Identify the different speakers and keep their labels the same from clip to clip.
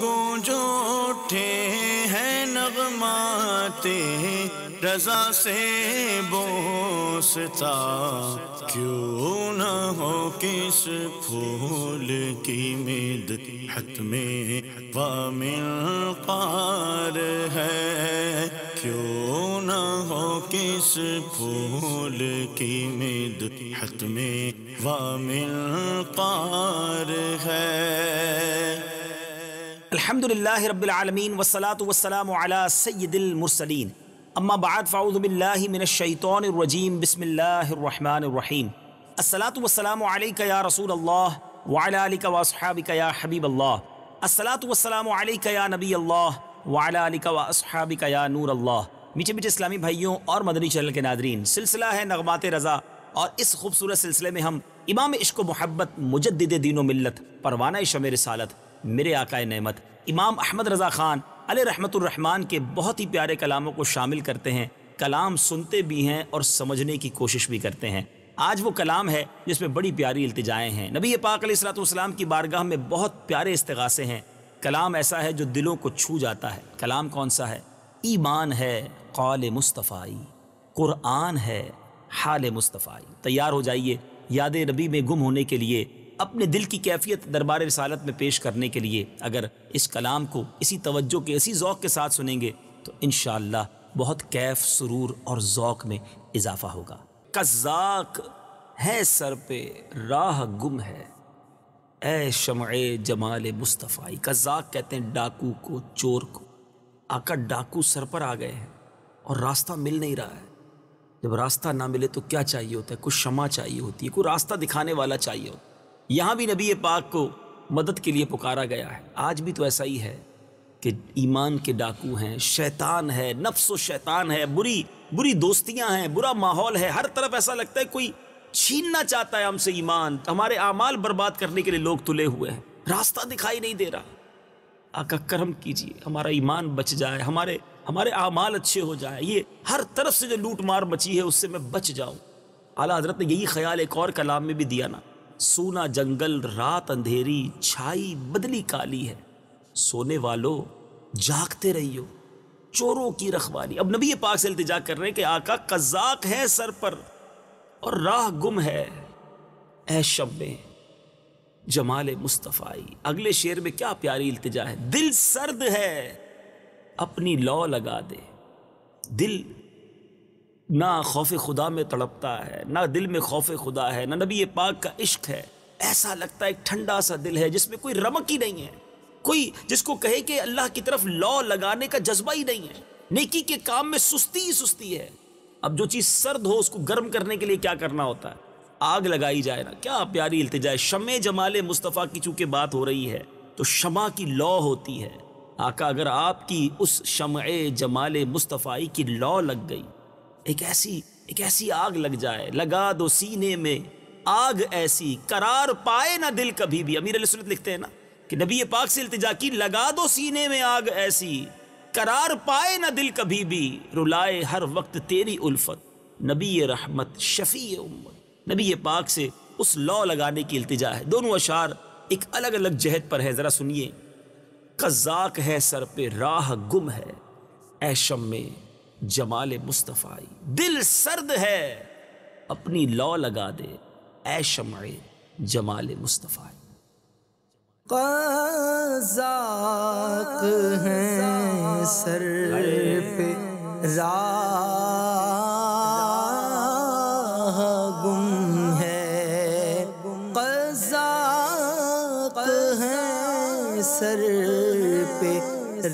Speaker 1: گونج اٹھے ہیں نغمات رضا سے بوستا، کیوں نہ ہو کس پھول کی مدحت میں وامنقار ہے، کیوں نہ ہو کس پھول کی مدحت میں وامنقار ہے۔
Speaker 2: الحمدللہ رب العالمین والصلاة والسلام علی سید المرسلین، اما بعد فاعوذ باللہ من الشیطان الرجیم، بسم اللہ الرحمن الرحیم۔ الصلاة والسلام علیک یا رسول اللہ وعلی آلک واصحابک یا حبیب اللہ، الصلاة والسلام علیک یا نبی اللہ وعلی آلک واصحابک یا نور اللہ۔ میٹھے میٹھے اسلامی بھائیوں اور مدنی چینل کے ناظرین، سلسلہ ہے نغمات رضا، اور اس خوبصورت سلسلے میں ہم امام عشق و محبت، مجدد دین و ملت، پروانہ شمع رسالت، میرے آقا نعمت امام احمد رضا خان علیہ رحمت الرحمن کے بہت ہی پیارے کلاموں کو شامل کرتے ہیں، کلام سنتے بھی ہیں اور سمجھنے کی کوشش بھی کرتے ہیں۔ آج وہ کلام ہے جس میں بڑی پیاری التجائیں ہیں، نبی پاک علیہ الصلوۃ والسلام کی بارگاہ میں بہت پیارے استغاثے ہیں۔ کلام ایسا ہے جو دلوں کو چھو جاتا ہے۔ کلام کون سا ہے؟ ایمان ہے قول مصطفی، قرآن ہے حال مصطفی۔ تیار ہو جائیے یاد نبی میں گم ہونے کے لیے، اپنے دل کی کیفیت دربار رسالت میں پیش کرنے کے لیے۔ اگر اس کلام کو اسی توجہ کے، اسی ذوق کے ساتھ سنیں گے تو انشاءاللہ بہت کیف، سرور اور ذوق میں اضافہ ہوگا۔ قزاق ہے سر پہ راہ گم ہے، اے شمع جمال مصطفی۔ قزاق کہتے ہیں ڈاکو کو، چور کو۔ آقا ڈاکو سر پر آ گئے ہیں اور راستہ مل نہیں رہا ہے۔ جب راستہ نہ ملے تو کیا چاہیے ہوتا ہے؟ کوئی شمع چاہیے ہوتی ہے، کوئی راستہ دکھانے والا چاہیے ہوتا ہے۔ یہاں بھی نبی پاک کو مدد کے لیے پکارا گیا ہے۔ آج بھی تو ایسا ہی ہے کہ ایمان کے ڈاکو ہیں، شیطان ہے، نفس و شیطان ہے، بری دوستیاں ہیں، برا ماحول ہے، ہر طرف ایسا لگتا ہے کوئی چھیننا چاہتا ہے ہم سے ایمان، ہمارے اعمال برباد کرنے کے لیے لوگ تلے ہوئے ہیں، راستہ دکھائی نہیں دے رہا۔ آقا کرم کیجئے، ہمارا ایمان بچ جائے، ہمارے اعمال اچھے ہو جائیں، یہ ہر طرف سے جو لوٹ مار مچی ہے اس سے میں بچ جاؤں۔ اعلیٰ حضرت نے یہی خیال ایک اور کلام میں بھی دیا نا، سونا جنگل رات اندھیری چھائی بدلی کالی ہے، سونے والو جاگتے رہیو چوروں کی رکھوالی۔ اب نبی پاک سے التجا کر رہے ہیں کہ آقا قزاق ہے سر پر اور راہ گم ہے، اے شمع جمال مصطفی۔ اگلے شعر میں کیا پیاری التجا ہے، دل سرد ہے اپنی لو لگا دے۔ دل نہ خوف خدا میں تڑپتا ہے، نہ دل میں خوف خدا ہے، نہ نبی پاک کا عشق ہے۔ ایسا لگتا ہے ایک ٹھنڈا سا دل ہے جس میں کوئی رمق ہی نہیں ہے، کوئی جس کو کہے کہ اللہ کی طرف لو لگانے کا جذبہ ہی نہیں ہے، نیکی کے کام میں سستی ہی سستی ہے۔ اب جو چیز سرد ہو اس کو گرم کرنے کے لیے کیا کرنا ہوتا ہے؟ آگ لگائی جائے نا۔ کیا پیاری التجا ہے۔ شمع جمال مصطفیٰ کی چونکہ بات ہو رہی ہے تو شمع کی لو ہوتی ہے۔ آقا اگر آپ کی اس شمع جمال مصطفیٰ کی لو لگ گئی، ایک ایسی آگ لگ جائے، لگا دو سینے میں آگ ایسی، قرار پائے نہ دل کبھی بھی۔ امیر علیہ سنت لکھتے ہیں نا کہ نبی پاک سے التجا کی، لگا دو سینے میں آگ ایسی، قرار پائے نہ دل کبھی بھی، رلائے ہر وقت تیری الفت نبی رحمت شفیع امت۔ نبی پاک سے اس لو لگانے کی التجا ہے۔ دونوں اشعار ایک الگ الگ جہت پر ہے، ذرا سنیے۔ قزاق ہے سر پہ راہ گم ہے، اے شمع جمال مصطفی۔ دل سرد ہے اپنی لو لگا دے، اے شمع جمال مصطفی۔
Speaker 3: قزاق ہیں سر پہ راہ گم ہے، قزاق ہیں سر پہ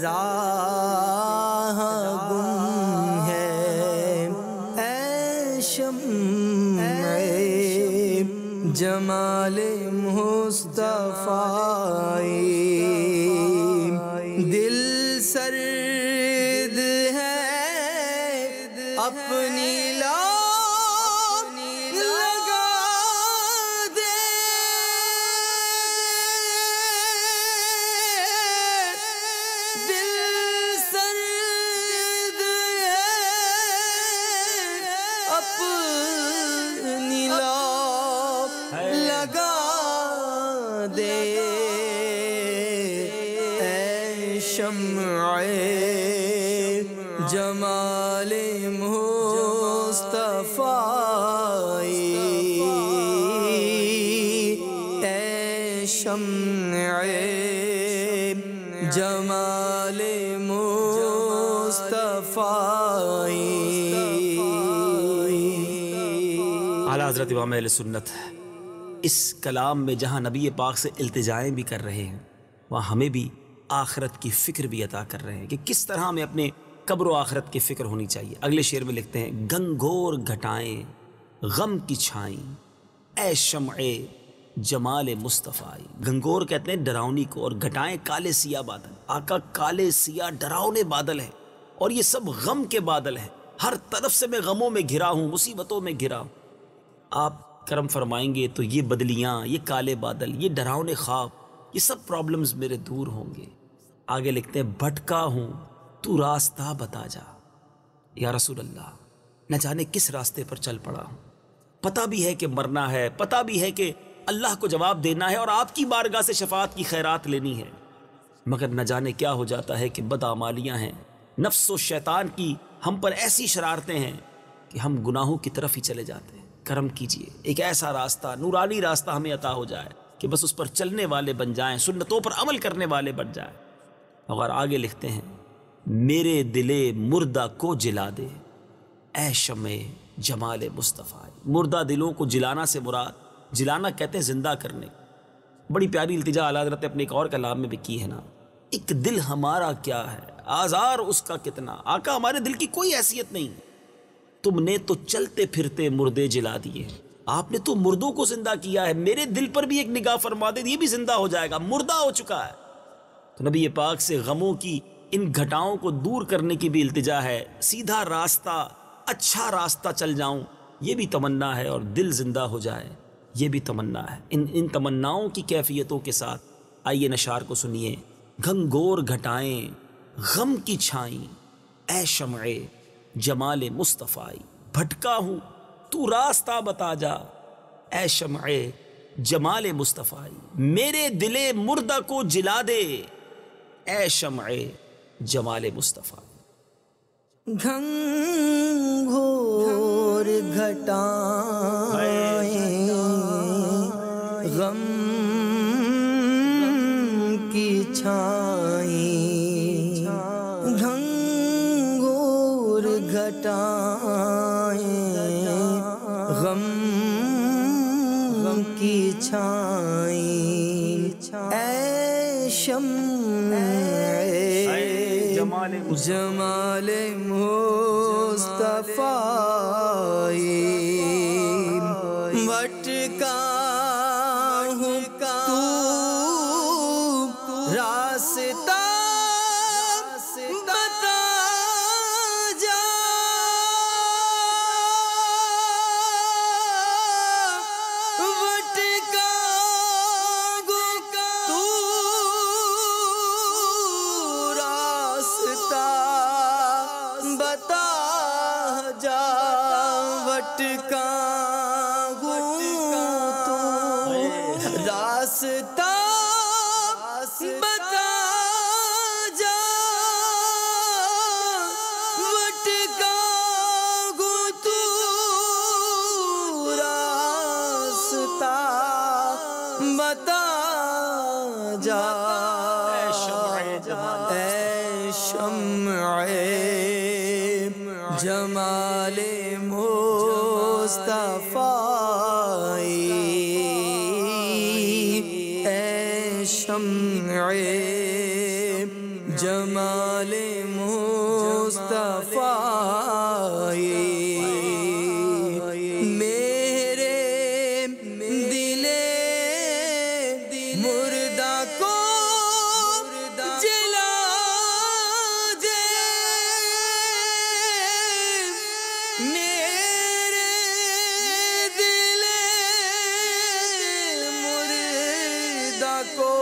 Speaker 3: راہ گم ہے، اے شمع جمال مصطفی۔ دل سرد ہے اپنی لو لگا دے، دل سرد ہے اپنی لو لگا دے، اے شمع جمال مصطفی، اے شمع جمال مصطفی۔
Speaker 2: اعلیٰ حضرت امام اہل سنت اس کلام میں جہاں نبی پاک سے التجائیں بھی کر رہے ہیں، وہاں ہمیں بھی آخرت کی فکر بھی عطا کر رہے ہیں کہ کس طرح ہمیں اپنے قبر و آخرت کی فکر ہونی چاہیے۔ اگلے شعر میں لکھتے ہیں، گنگور گھٹائیں غم کی چھائیں، اے شمع جمال مصطفی۔ گنگور کہتے ہیں ڈراؤنی کو، اور گھٹائیں کالے سیاہ بادل۔ آقا کالے سیاہ ڈراؤنے بادل ہیں، اور یہ سب غم کے بادل ہیں۔ ہر طرف سے میں غموں میں گھرا ہوں، مصیبتوں میں گھرا ہوں۔ آپ کرم فرمائیں گے تو یہ بدلیاں، یہ کالے بادل، یہ ڈراؤنے خواب، یہ سب پرابلمز میرے دور ہوں گے۔ آگے لکھتے ہیں، بھٹکا ہوں تو راستہ بتا جا۔ یا رسول اللہ، نہ جانے کس راستے پر چل پڑا ہوں، پتہ بھی ہے کہ مرنا ہے، پتہ بھی ہے کہ اللہ کو جواب دینا ہے اور آپ کی بارگاہ سے شفاعت کی خیرات لینی ہے، مگر نہ جانے کیا ہو جاتا ہے کہ بدعمالیاں ہیں، نفس و شیطان کی ہم پر ایسی شرارتیں ہیں کہ ہم گناہوں کی طرف ہی چلے جاتے ہیں۔ کرم کیجئے ایک ایسا راستہ، نورانی راستہ ہمیں عطا ہو جائے کہ بس اس پر چلنے والے بن جائیں، سنتوں پر عمل کرنے والے بن جائیں۔ اور آگے لکھتے ہیں، میرے دل مردہ کو جلا دے، اے شمع جمال مصطفی۔ مردہ دلوں کو جلانا سے مراد، جلانا کہتے ہیں زندہ کرنے۔ بڑی پیاری التجا اعلیٰ حضرت نے اپنے ایک اور کلام میں بھی کی ہے نا، ایک دل ہمارا کیا ہے، آزار اس کا کتنا۔ آقا ہمارے دل کی کوئی حیثیت نہیں، تم نے تو چلتے پھرتے مردے جلا دیے، آپ نے تو مردوں کو زندہ کیا ہے، میرے دل پر بھی ایک نگاہ فرما دے، یہ بھی زندہ ہو جائے گا، مردہ ہو چکا ہے۔ تو نبی پاک سے غموں کی ان گھٹاؤں کو دور کرنے کی بھی التجا ہے، سیدھا راستہ، اچھا راستہ چل جاؤں، یہ بھی تمنا ہے، اور دل زندہ ہو جائے، یہ بھی تمنا ہے۔ ان تمناؤں کی کیفیتوں کے ساتھ آئیے نشار کو سنیے، گھنگور گھٹائیں غم کی چھائیں، اے شمع جمال مصطفی۔ بھٹکا ہوں تو راستہ بتا جا، اے شمع جمال مصطفی۔ میرے دل مردہ کو جلا دے، اے شمع جمال مصطفی۔
Speaker 3: گھنگھور گھٹائیں غم کی چھائیں، گھنگھور گھٹائیں غم کی چھائیں، اے شمع جمال مصطفی۔ بھٹکا ہوں تو راستہ بتا جا، بھٹکا ہوں تو راستہ بتا جا، بھٹکا ہوں تو راستہ بتا جا، بھٹکا ہوں تو راستہ بتا جا، اے شمع جمال مصطفی، اے شمع جمال مصطفی۔ میرے دل مردہ کو جلا دے، میرے دل مردہ کو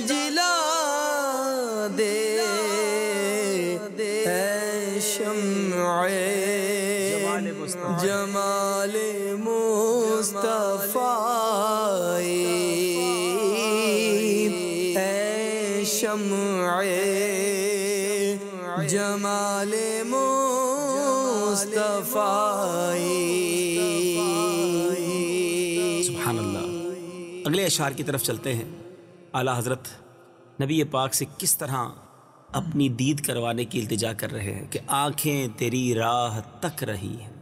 Speaker 3: جلا دے، اے شمع جمال مصطفی، اے شمع جمال مصطفی۔
Speaker 2: سبحان اللہ۔ اگلے اشعار کی طرف چلتے ہیں۔ اعلیٰ حضرت نبی پاک سے کس طرح اپنی دید کروانے کی التجا کر رہے ہیں کہ آنکھیں تیری راہ تک رہی ہیں۔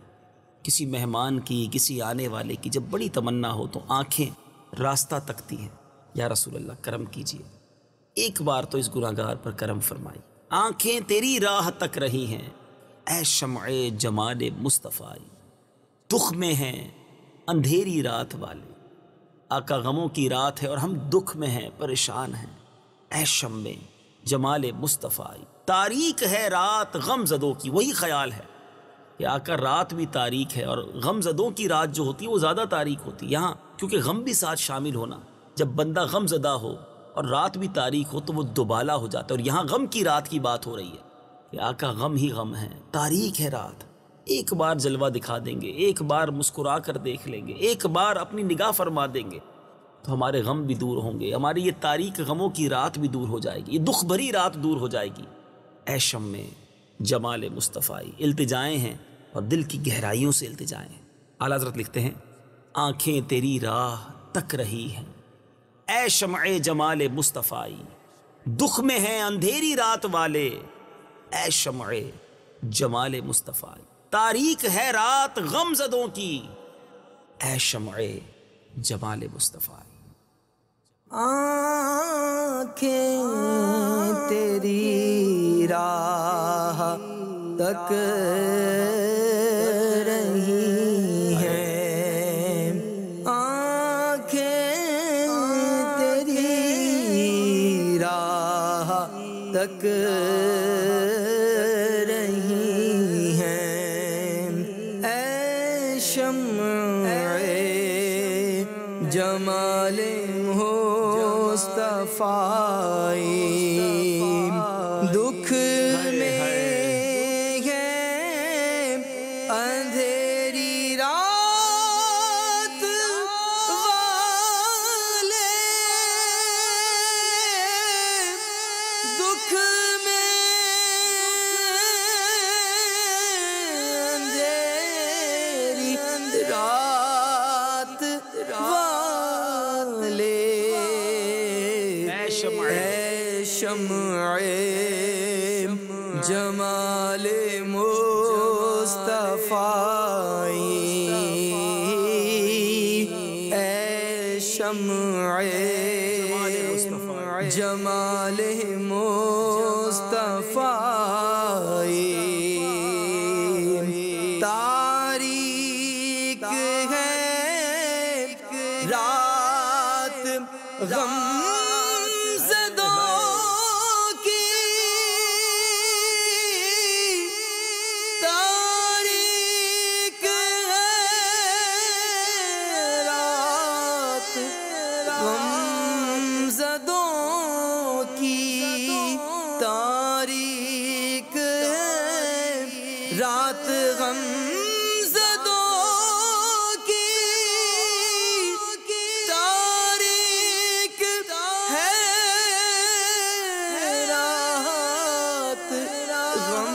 Speaker 2: کسی مہمان کی، کسی آنے والے کی جب بڑی تمنا ہو تو آنکھیں راستہ تکتی ہیں، یا رسول اللہ کرم کیجیے، ایک بار تو اس گناہگار پر کرم فرمائی۔ آنکھیں تیری راہ تک رہی ہیں اے شمع جمال مصطفی، دکھ میں ہیں اندھیری رات والے۔ آقا غموں کی رات ہے اور ہم دکھ میں ہیں، پریشان ہیں، اے شمع جمال مصطفی۔ تاریک ہے رات غم زدوں کی، وہی خیال ہے کہ آقا رات بھی تاریک ہے اور غم زدوں کی رات جو ہوتی ہے وہ زیادہ تاریک ہوتی ہے۔ یہاں کیونکہ غم بھی ساتھ شامل ہونا، جب بندہ غم زدہ ہو اور رات بھی تاریک ہو تو وہ دوبالا ہو جاتا ہے، اور یہاں غم کی رات کی بات ہو رہی ہے کہ آقا غم ہی غم ہے، تاریک ہے رات، ایک بار جلوہ دکھا دیں گے، ایک بار مسکرا کر دیکھ لیں گے، ایک بار اپنی نگاہ فرما دیں گے تو ہمارے غم بھی دور ہوں گے، ہماری یہ تاریک غموں کی رات بھی دور ہو جائے گی، یہ دکھ بھری رات دور ہو جائے گی۔ اے شمع جمال مصطفی، التجائیں ہیں اور دل کی گہرائیوں سے التجائیں ہیں۔ اعلیٰ حضرت لکھتے ہیں آنکھیں تیری راہ تک رہی ہیں اے شمع جمال مصطفی، دکھ میں ہیں اندھیری رات والے، اے شمع جمال مصطفی۔ تاریک ہے رات غم زدوں کی، اے شمع جمال مصطفی۔
Speaker 3: آنکھیں تیری راہ تک رہی ہیں، آنکھیں تیری راہ تک رہی ہیں اے شمع جمال مصطفی، دکھ میں ہے اندھیری رات والے، دکھ میں اندھیری رات والے، اے شمع جمال مصطفی، اے شمع جمال مصطفی۔ تاریک ہے رات غم زدوں کی، تاریک ہے رات غم زدوں کی، تاریک ہے رات غم زدوں کی، تاریک ہے رات غم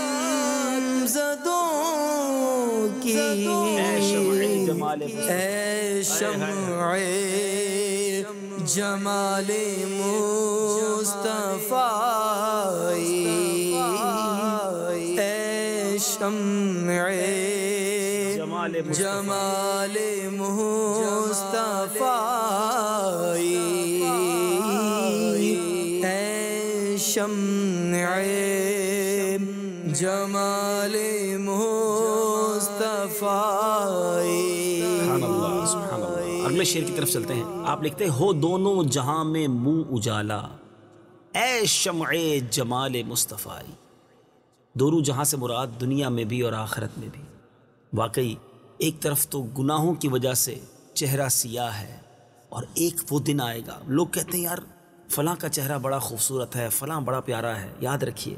Speaker 3: زدوں کی،
Speaker 2: اے شمع جمال مصطفی،
Speaker 3: اے شمع جمال مصطفی، اے شمع جمال مصطفی، اے شمع جمال مصطفی۔
Speaker 2: سبحان اللہ سبحان اللہ۔ اگلے شعر کی طرف چلتے ہیں۔ آپ لکھتے ہیں ہو دونوں جہاں میں منہ اجالا اے شمع جمال مصطفی۔ دونوں جہاں سے مراد دنیا میں بھی اور آخرت میں بھی۔ واقعی ایک طرف تو گناہوں کی وجہ سے چہرہ سیاہ ہے، اور ایک وہ دن آئے گا لوگ کہتے ہیں یار فلاں کا چہرہ بڑا خوبصورت ہے، فلاں بڑا پیارا ہے۔ یاد رکھیے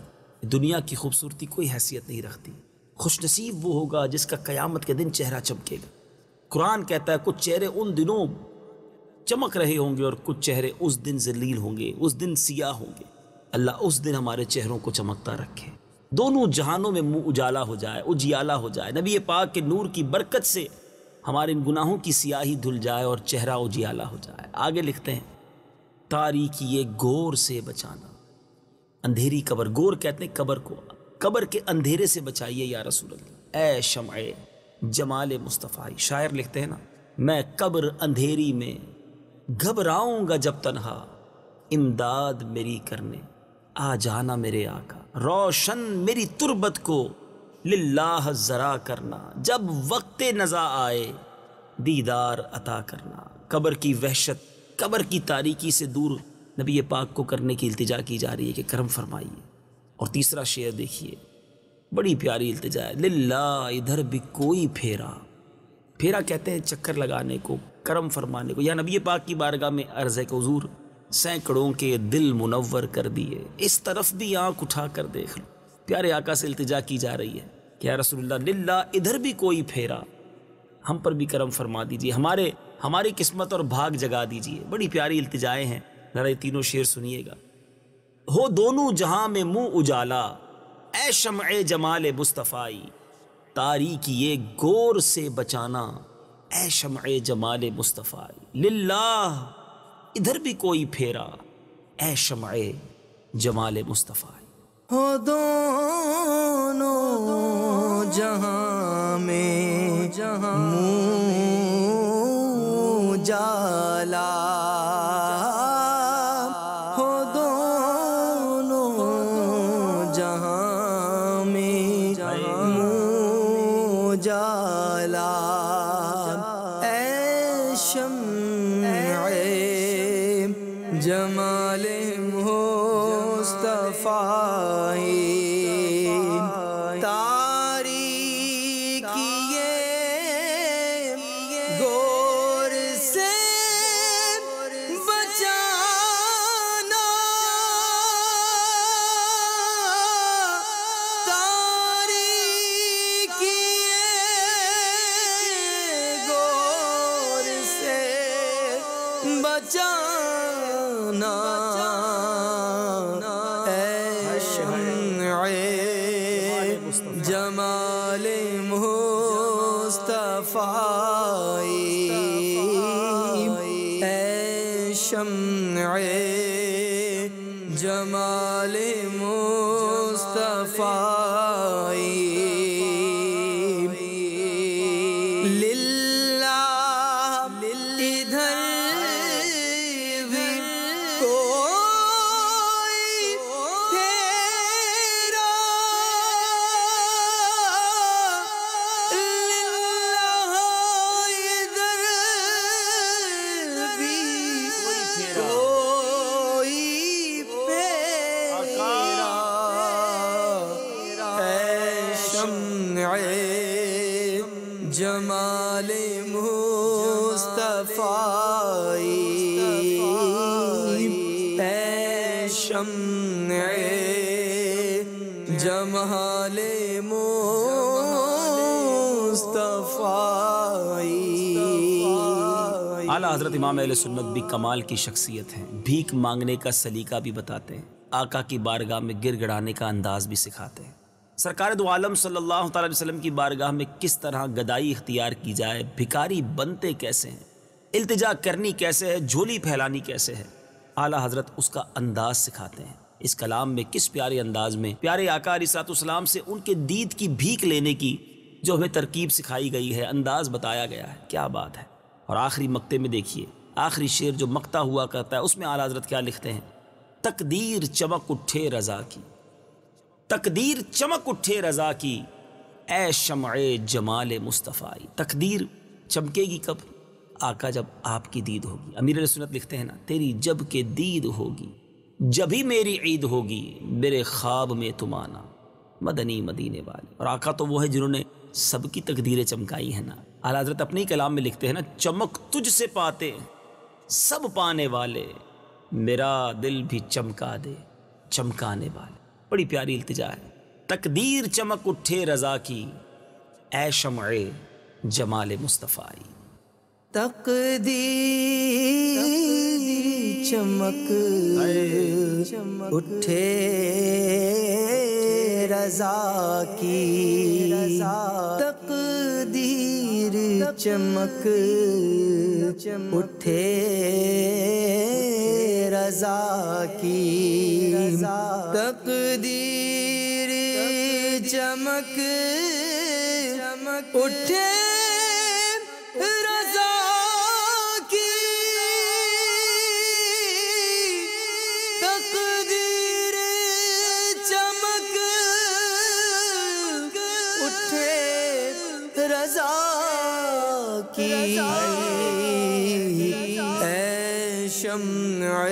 Speaker 2: دنیا کی خوبصورتی کوئی حیثیت نہیں رکھتی۔ خوش نصیب وہ ہوگا جس کا قیامت کے دن چہرہ چمکے گا۔ قرآن کہتا ہے کچھ چہرے ان دنوں چمک رہے ہوں گے اور کچھ چہرے اس دن ذلیل ہوں گے، اس دن سیاہ ہوں گے۔ اللہ اس دن ہمارے چہروں کو چمکتا رکھے، دونوں جہانوں میں منہ اجالا ہو جائے، اجیالا ہو جائے، نبی پاک کے نور کی برکت سے ہمارے ان گناہوں کی سیاہی دھل جائے اور چہرہ اجیالا ہو جائے۔ آگے لکھتے ہیں تاریکی گور سے بچانا، اندھیری قبر، گور کہتے ہیں قبر کو، قبر کے اندھیرے سے بچائیے یا رسول اللہ، اے شمع جمال مصطفی۔ شاعر لکھتے ہیں نا، میں قبر اندھیری میں گھبراؤں گا جب تنہا، امداد میری کرنے آ جانا میرے آقا، روشن میری تربت کو للہ ذرا کرنا، جب وقت نزا آئے دیدار عطا کرنا۔ قبر کی وحشت، قبر کی تاریکی سے دور نبی پاک کو کرنے کی التجا کی جا رہی ہے کہ کرم فرمائیے۔ اور تیسرا شعر دیکھیے، بڑی پیاری التجا ہے، للہ ادھر بھی کوئی پھیرا، پھیرا کہتے ہیں چکر لگانے کو، کرم فرمانے کو۔ یا نبی پاک کی بارگاہ میں عرض ہے کہ حضور سینکڑوں کے دل منور کر دیے، اس طرف بھی آنکھ اٹھا کر دیکھ لو۔ پیارے آقا سے التجا کی جا رہی ہے کہ یا رسول اللہ للہ ادھر بھی کوئی پھیرا، ہم پر بھی کرم فرما دیجیے، ہماری قسمت اور بھاگ جگا دیجیے۔ بڑی پیاری التجائیں ہیں، ذرا یہ تینوں شعر سنیے گا۔ ہو دونوں جہاں میں منہ اجالا، اے شمع جمال مصطفی، تاریکی گور سے بچانا، اے شمع جمال مصطفی، للہ ادھر بھی کوئی پھیرا، اے شمع جمال مصطفی۔
Speaker 3: ہو دونوں جہاں میں منہ اجالا، ہو دونوں جہاں میں منہ اجالا، اے شمع جمال مصطفی، گور سے بچانا، تاریکی گور سے بچانا، اے شمع جمال مصطفی، اے شمع جمال مصطفی، للہ ادھر بھی کوئی پھیرا، جمال مصطفی، اے شمع جمال مصطفی۔
Speaker 2: اعلیٰ حضرت امام اہل سنت بھی کمال کی شخصیت ہیں، بھیک مانگنے کا سلیقہ بھی بتاتے ہیں، آقا کی بارگاہ میں گر گڑانے کا انداز بھی سکھاتے ہیں۔ سرکار دو عالم صلی اللہ تعالی علیہ وسلم کی بارگاہ میں کس طرح گدائی اختیار کی جائے، بھکاری بنتے کیسے ہیں، التجا کرنی کیسے ہے، جھولی پھیلانی کیسے ہے، اعلیٰ حضرت اس کا انداز سکھاتے ہیں۔ اس کلام میں کس پیارے انداز میں پیارے آقا علیہ الصلوۃ والسلام سے ان کے دید کی بھیک لینے کی جو ہمیں ترکیب سکھائی گئی ہے، انداز بتایا گیا ہے، کیا بات ہے۔ اور آخری مقطع میں دیکھیے، آخری شعر جو مقطع ہوا کرتا ہے، اس میں اعلیٰ حضرت کیا لکھتے ہیں، تقدیر چمک اٹھے رضا کی، تقدیر چمک اٹھے رضا کی، اے شمع جمال مصطفی۔ تقدیر چمکے گی کب؟ آقا جب آپ کی دید ہوگی۔ امیر علیہ سنت لکھتے ہیں نا، تیری جب کہ دید ہوگی جبھی میری عید ہوگی، میرے خواب میں تم آنا، مدنی مدینے والے۔ اور آقا تو وہ ہے جنہوں نے سب کی تقدیریں چمکائی ہیں نا۔ اعلیٰ حضرت اپنے ہی کلام میں لکھتے ہیں نا، چمک تجھ سے پاتے سب پانے والے، میرا دل بھی چمکا دے چمکانے والے۔ بڑی پیاری التجا ہے، تقدیر چمک اٹھے رضا کی، اے شمع جمال مصطفی۔
Speaker 3: تقدیر چمک اٹھے رضا کی تقدیر چمک اٹھے رضا کی تقدیر چمک اٹھے رضا کی تقدیر چمک اٹھے رضا کی اے شمع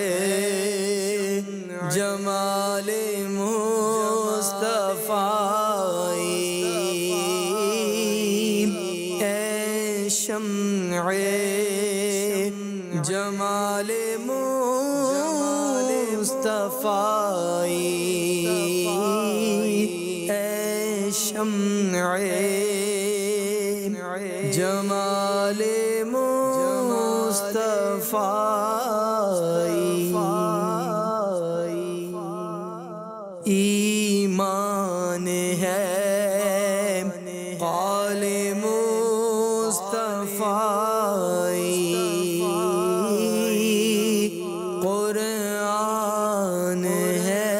Speaker 3: جمال مصطفی اے شمع جمال مصطفی اے شمع جمال مصطفی ایمان ہے قال مصطفی قرآن ہے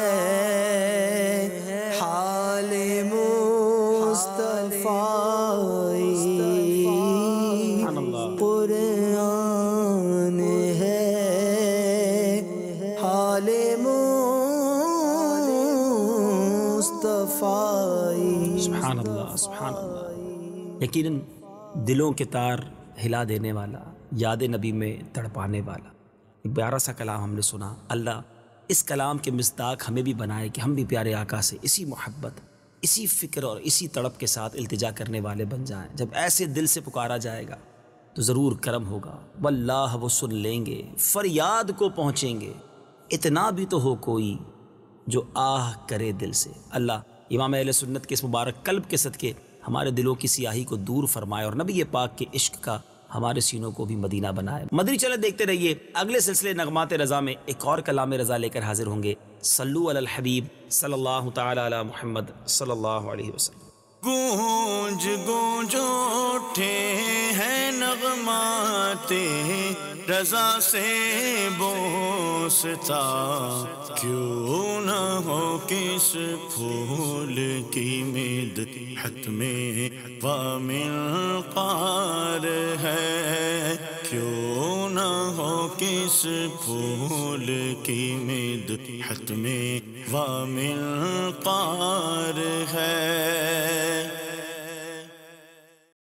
Speaker 3: حال مصطفی قرآن ہے حال مصطفی
Speaker 2: سبحان اللہ سبحان اللہ۔ یقیناً دلوں کے تار ہلا دینے والا، یاد نبی میں تڑپانے والا ایک پیارا سا کلام ہم نے سنا۔ اللہ اس کلام کے مصداق ہمیں بھی بنائے کہ ہم بھی پیارے آقا سے اسی محبت، اسی فکر اور اسی تڑپ کے ساتھ التجا کرنے والے بن جائیں۔ جب ایسے دل سے پکارا جائے گا تو ضرور کرم ہوگا، واللہ وہ سن لیں گے، فریاد کو پہنچیں گے، اتنا بھی تو ہو کوئی جو آہ کرے دل سے۔ اللہ امام اہل سنت کے اس مبارک قلب کے صدقے ہمارے دلوں کی سیاہی کو دور فرمائے اور نبی پاک کے عشق کا ہمارے سینوں کو بھی مدینہ بنائے۔ مدنی چینل دیکھتے رہیے، اگلے سلسلے نغمات رضا میں ایک اور کلام رضا لے کر حاضر ہوں گے۔ صلو علی الحبیب صلی اللہ تعالی علی محمد صلی اللہ علیہ وسلم۔
Speaker 1: گونج گونج اٹھے ہیں نغمات رضا سے بوستا، کیوں نہ ہو کس پھول کی مدحت میں وامنقار ہے، کیوں نہ ہو کس پھول کی مدحت میں وامنقار ہے۔